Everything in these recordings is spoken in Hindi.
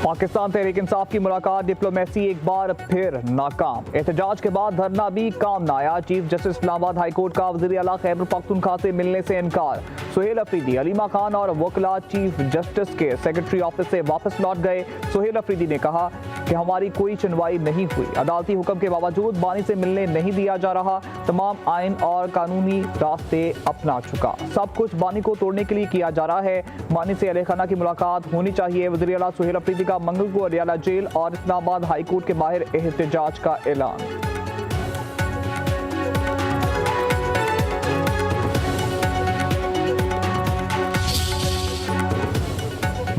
पाकिस्तान तहरीक इंसाफ की मुलाकात डिप्लोमेसी एक बार फिर नाकाम। एहतजाज के बाद धरना भी काम न आया। Chief justice Islamabad high court का वज़ीर आला खैबर पख्तूनख्वा से मिलने से इनकार। सुहेल अफरीदी, अलीमा खान और वकला चीफ जस्टिस के सेक्रेटरी ऑफिस से वापस लौट गए। सुहेल अफरीदी ने कहा कि हमारी कोई सुनवाई नहीं हुई। अदालती हुक्म के बावजूद बानी से मिलने नहीं दिया जा रहा। तमाम आइन और कानूनी रास्ते अपना चुका। सब कुछ बानी को तोड़ने के लिए किया जा रहा है। बानी से अहलखाना की मुलाकात होनी चाहिए। वज़ीर आला सुहेल अफरीदी का मंगल को अडियाला जेल और इस्लामाबाद हाई कोर्ट के बाहर एहतजाज का ऐलान।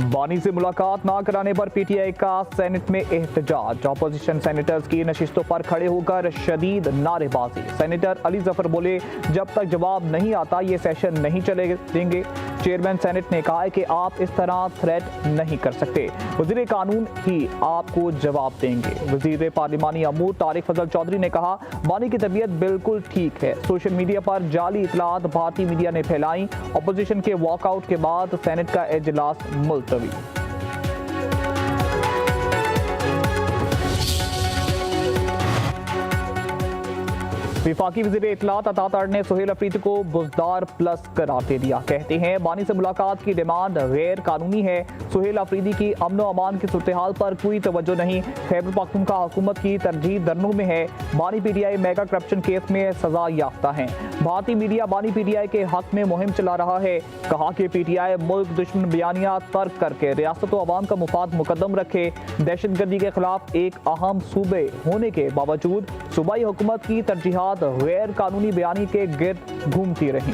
बानी से मुलाकात ना कराने पर पीटीआई का सेनेट में एहतजाज। अपोजिशन सेनेटर्स की नशिस्तों पर खड़े होकर शदीद नारेबाजी। सेनेटर अली जफर बोले, जब तक जवाब नहीं आता ये सेशन नहीं चले देंगे। चेयरमैन सेनेट ने कहा है कि आप इस तरह थ्रेट नहीं कर सकते। वज़ीर कानून ही आपको जवाब देंगे। वज़ीर पार्लिमानी अमूर तारिक फजल चौधरी ने कहा, बानी की तबीयत बिल्कुल ठीक है। सोशल मीडिया पर जाली इतलात भारतीय मीडिया ने फैलाई। अपोजिशन के वॉकआउट के बाद सेनेट का इजलास मुलतवी। विफाकी वज़ीर इत्तलात अता तार ने सुहेल अफरीदी को बुज़दार प्लस करार दे दिया। कहते हैं बानी से मुलाकात की डिमांड गैर कानूनी है। सुहेल अफरीदी की अमन अमान की सूरत हाल पर कोई तवज्जो नहीं। खैबर पख्तूनख्वा हुकूमत की तरजीह धरनों में है। बानी पीटीआई मेगा करप्शन केस में सजा याफ्ता है। भारतीय मीडिया बानी पीटीआई के हक में मुहिम चला रहा है। कहा कि पीटीआई मुल्क दुश्मन बयानिया तर्क करके रियासत और अवाम का मुफाद मुकद्दम रखे। दहशतगर्दी के खिलाफ एक अहम सूबे होने के बावजूद सूबाई हुकूमत की तरजीहात गैर कानूनी बयानी के गिर्द घूमती रही।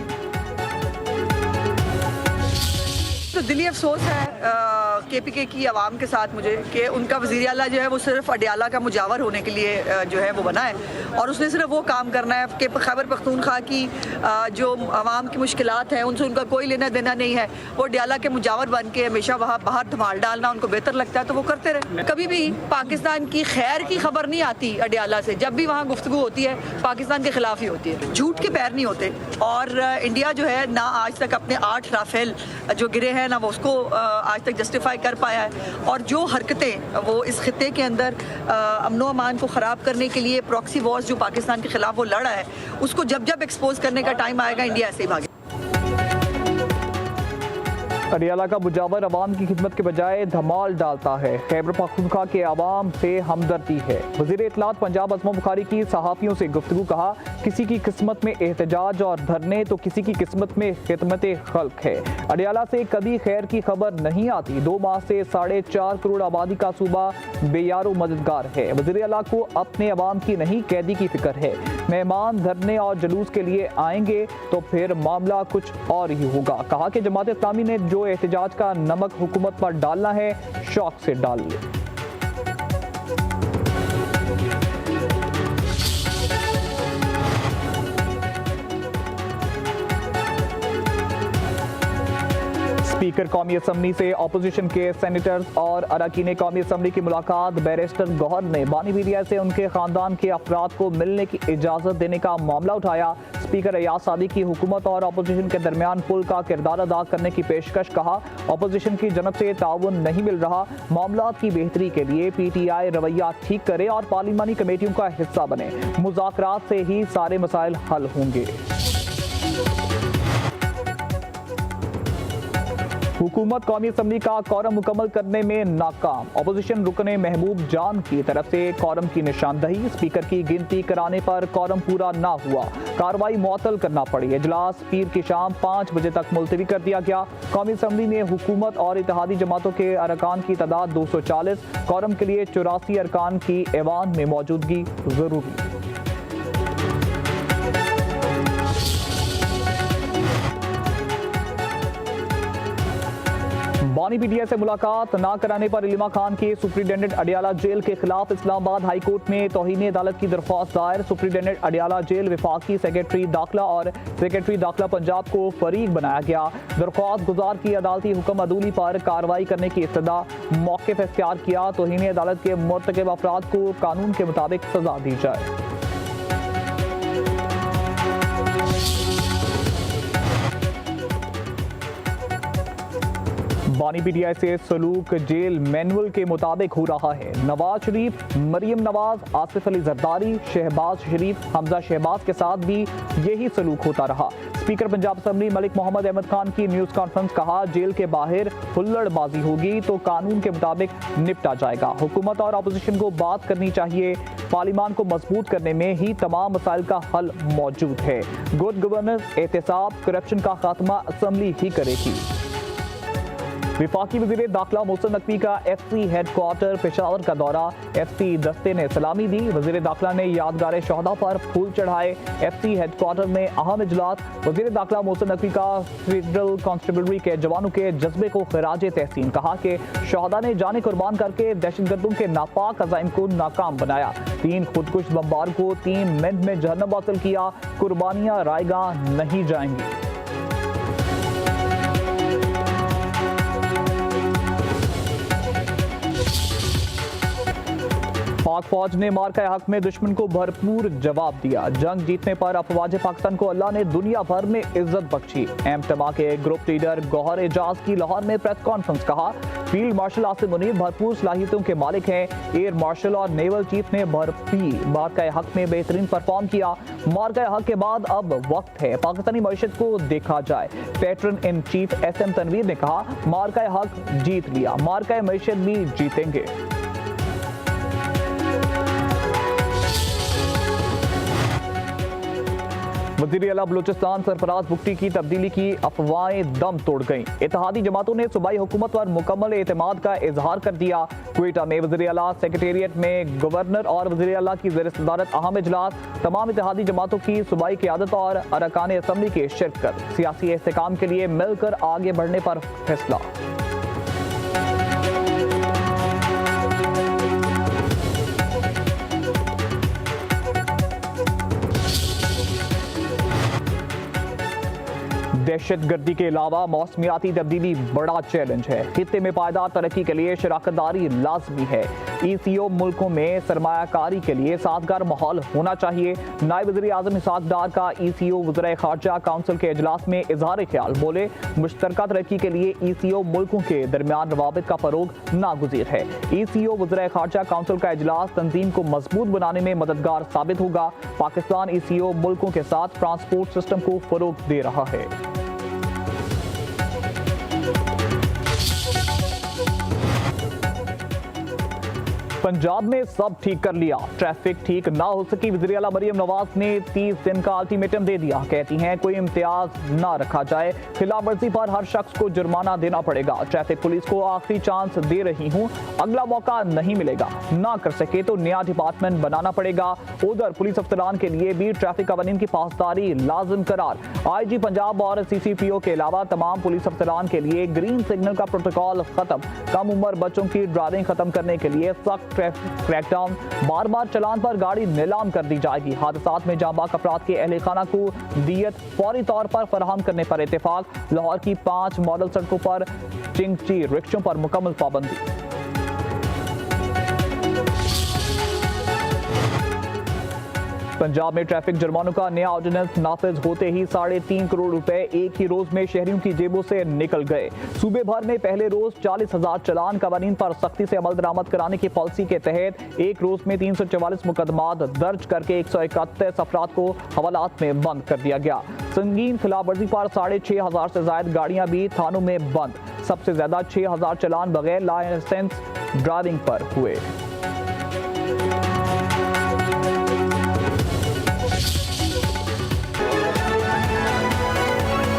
तो दिली अफसोस है केपीके की आवाम के साथ मुझे कि उनका वज़ीर आला जो है वो सिर्फ अडियाला का मुजावर होने के लिए जो है वो बना है और उसने सिर्फ वो काम करना है कि खैबर पख्तूनख्वा की जो आवाम की मुश्किलात हैं उनसे उनका कोई लेना देना नहीं है। वो अडियाला के मुजावर बन के हमेशा वहाँ बाहर धमाल डालना उनको बेहतर लगता है तो वो करते रहे। कभी भी पाकिस्तान की खैर की खबर नहीं आती अडियाला से। जब भी वहाँ गुफ्तगू होती है पाकिस्तान के खिलाफ ही होती है। झूठ के पैर नहीं होते और इंडिया जो है ना आज तक अपने 8 राफेल जो गिरे हैं ना वो उसको आज तक जस्टिफाई कर पाया है और जो हरकतें वो इस खित्ते के अंदर अमनो अमान को ख़राब करने के लिए प्रॉक्सी वॉर्स जो पाकिस्तान के खिलाफ वो लड़ा है उसको जब जब एक्सपोज करने का टाइम आएगा इंडिया ऐसे ही भागे। अडियाला का मुजावर अवाम की खिदमत के बजाय धमाल डालता है। खैबर पख्तूनख्वा के अवाम से हमदर्दी है। वज़ीर इत्तलात पंजाब अज़मा बुखारी की सहाफ़ियों से गुफ्तगू। कहा, किसी की किस्मत में एहतजाज और धरने तो किसी की किस्मत में खिदमत खल्क है। अडियाला से कभी खैर की खबर नहीं आती। 2 माह से 4.5 करोड़ आबादी का सूबा बेयारो मददगार है। वज़ीर आला को अपने अवाम की नहीं कैदी की फिक्र है। मेहमान धरने और जुलूस के लिए आएंगे तो फिर मामला कुछ और ही होगा। कहा कि जमात इस्लामी ने जो एहतजाज का नमक हुकूमत पर डालना है शौक से डाल ले। स्पीकर कौमी असम्बली से अपोजिशन के सेनेटर्स और अरकान कौमी असम्बली की मुलाकात। बैरिस्टर गौहर ने बानी पीटीआई से उनके खानदान के अफराद को मिलने की इजाज़त देने का मामला उठाया। स्पीकर अयाज सादिक की हुकूमत और अपोजिशन के दरमियान पुल का किरदार अदा करने की पेशकश। कहा, अपोजिशन की जनब से ताउन नहीं मिल रहा। मामला की बेहतरी के लिए पीटीआई रवैया ठीक करे और पार्लिमानी कमेटियों का हिस्सा बने। मुज़ाकरात से ही सारे मसाइल हल होंगे। हुकूमत कौमी असम्बली का कौरम मुकम्मल करने में नाकाम। अपोजिशन रुकने महबूब जान की तरफ से कौरम की निशानदही। स्पीकर की गिनती कराने पर कौरम पूरा ना हुआ। कार्रवाई मुअत्तल करना पड़ी। इजलास पीर की शाम 5 बजे तक मुलतवी कर दिया गया। कौमी असम्बली में हुकूमत और इत्तेहादी जमातों के अरकान की तादाद 240। कौरम के लिए 84 अरकान की ऐवान में मौजूदगी जरूरी। बानी पीटीआई से मुलाकात ना कराने पर अलीमा खान के सुप्रिंटेंडेंट अडियाला जेल के खिलाफ इस्लामाबाद हाई कोर्ट में तौहीन अदालत की दरख्वास्त दायर। सुप्रिंटेंडेंट अडियाला जेल विफाकी सेक्रेटरी दाखिला और सेक्रेटरी दाखिला पंजाब को फरीक बनाया गया। दरख्वास्त गुजार की अदालती हुक्म अदूली पर कार्रवाई करने की इस्तदा मौक़िफ़ इख्तियार किया। तौहीन अदालत के मुर्तकिब अफराद को कानून के मुताबिक सजा दी जाए। बानी पीटीआई से सलूक जेल मैनुअल के मुताबिक हो रहा है। नवाज शरीफ, मरियम नवाज, आसिफ अली जरदारी, शहबाज शरीफ, हमजा शहबाज के साथ भी यही सलूक होता रहा। स्पीकर पंजाब असेंबली मलिक मोहम्मद अहमद खान की न्यूज कॉन्फ्रेंस, कहा जेल के बाहर हुल्लड़बाजी होगी तो कानून के मुताबिक निपटा जाएगा। हुकूमत और अपोजिशन को बात करनी चाहिए, पार्लियामान को मजबूत करने में ही तमाम मसाइल का हल मौजूद है। गुड गवर्नेंस, एहतसाब, करप्शन का खात्मा असेंबली ही करेगी। विफाकी वज़ीर दाखिला मोहसिन नकवी का FC हेडक्वार्टर पेशावर का दौरा, FC दस्ते ने सलामी दी। वज़ीर दाखिला ने यादगार शहदा पर फूल चढ़ाए। FC हेडक्वार्टर में अहम इजलास, वज़ीर दाखिला मोहसिन नकवी का फेडरल कांस्टेबलरी के जवानों के जज्बे को खिराज तहसीन, कहा कि शहदा ने जाने कुर्बान करके दहशतगर्दों के नापाक अज़ाइम को नाकाम बनाया। 3 खुदकुश बमबार को 3 मिनट में जहन्नम हासिल किया। कुर्बानियां रायगाह नहीं जाएंगी। पाक फौज ने मार्का हक में दुश्मन को भरपूर जवाब दिया। जंग जीतने पर अफवाज पाकिस्तान को अल्लाह ने दुनिया भर में इज्जत बख्शी। एमटमा के ग्रुप लीडर गौहर एजाज की लाहौर में प्रेस कॉन्फ्रेंस, कहा फील्ड मार्शल आसिम मुनीर भरपूर सलाहियतों के मालिक हैं। एयर मार्शल और नेवल चीफ ने भरपूर मार्का हक में बेहतरीन परफॉर्म किया। मार्का हक के बाद अब वक्त है पाकिस्तानी मईशत को देखा जाए। Patron in chief SM Tanvir ने कहा मार्का हक जीत लिया, मार्का मईशत भी जीतेंगे। वज़ीर आला बलूचिस्तान सरफराज बुगटी की तब्दीली की अफवाहें दम तोड़ गईं। इत्तेहादी जमातों ने सूबाई हुकूमत पर मुकम्मल एतमाद का इजहार कर दिया। क्वेटा में वज़ीर आला सेक्रेटेरिएट में गवर्नर और वज़ीर आला की ज़ेर सदारत अहम इजलास, तमाम इत्तेहादी जमातों की सूबाई क़यादत और अरकान असम्बली के शिरकत, सियासी इस्तेहकाम के लिए मिलकर आगे बढ़ने पर फैसला। दहशतगर्दी के अलावा मौसमियाती तब्दीली बड़ा चैलेंज है। खित्ते में पायदार तरक्की के लिए शराकतदारी लाजमी है। ECO मुल्कों में सरमायाकारी के लिए साजगार माहौल होना चाहिए। नायब वज़ीर आज़म इसहाक डार का ECO वज़ीर ख़ारजा काउंसिल के इजलास में इजहार ख्याल, बोले मुश्तरका तरक्की के लिए ECO मुल्कों के दरमियान रवाबित का फरोग नागुज़ीर है। ECO वज़ीर ख़ारजा काउंसिल का इजलास तंजीम को मजबूत बनाने में मददगार साबित होगा। पाकिस्तान ECO मुल्कों के साथ ट्रांसपोर्ट सिस्टम को फरोग दे रहा है। पंजाब में सब ठीक कर लिया, ट्रैफिक ठीक ना हो सकी। वज़ीर आला मरियम नवाज ने 30 दिन का अल्टीमेटम दे दिया। कहती हैं कोई इम्तियाज ना रखा जाए, खिलाफ वर्जी पर हर शख्स को जुर्माना देना पड़ेगा। ट्रैफिक पुलिस को आखिरी चांस दे रही हूँ, अगला मौका नहीं मिलेगा। ना कर सके तो नया डिपार्टमेंट बनाना पड़ेगा। उधर पुलिस अफसरान के लिए भी ट्रैफिक कवानीन की पासदारी लाजिम करार। IG पंजाब और CCPO के अलावा तमाम पुलिस अफसरान के लिए ग्रीन सिग्नल का प्रोटोकॉल खत्म। कम उम्र बच्चों की ड्राइविंग खत्म करने के लिए सख्त क्रैकडाउन। बार बार चलान पर गाड़ी नीलाम कर दी जाएगी। हादसात में जांबाक अफराद के अहले खाना को दियत फौरी तौर पर फराहम करने पर इत्तेफाक। लाहौर की 5 मॉडल सड़कों पर चिंगची रिक्शों पर मुकम्मल पाबंदी। पंजाब में ट्रैफिक जुर्मानों का नया ऑर्डिनेंस नाफिज होते ही 3.5 करोड़ रुपए एक ही रोज में शहरियों की जेबों से निकल गए। सूबे भर में पहले रोज 40,000 चलान कवानीन पर सख्ती से अमल दरामद कराने की पॉलिसी के तहत एक रोज में 344 मुकदमात दर्ज करके 131 अफराद को हवालात में बंद कर दिया गया। संगीन खिलाफवर्जी पर 6,500 से ज्यादा गाड़ियां भी थानों में बंद। सबसे ज्यादा 6,000 चलान बगैर लाइसेंस ड्राइविंग पर हुए।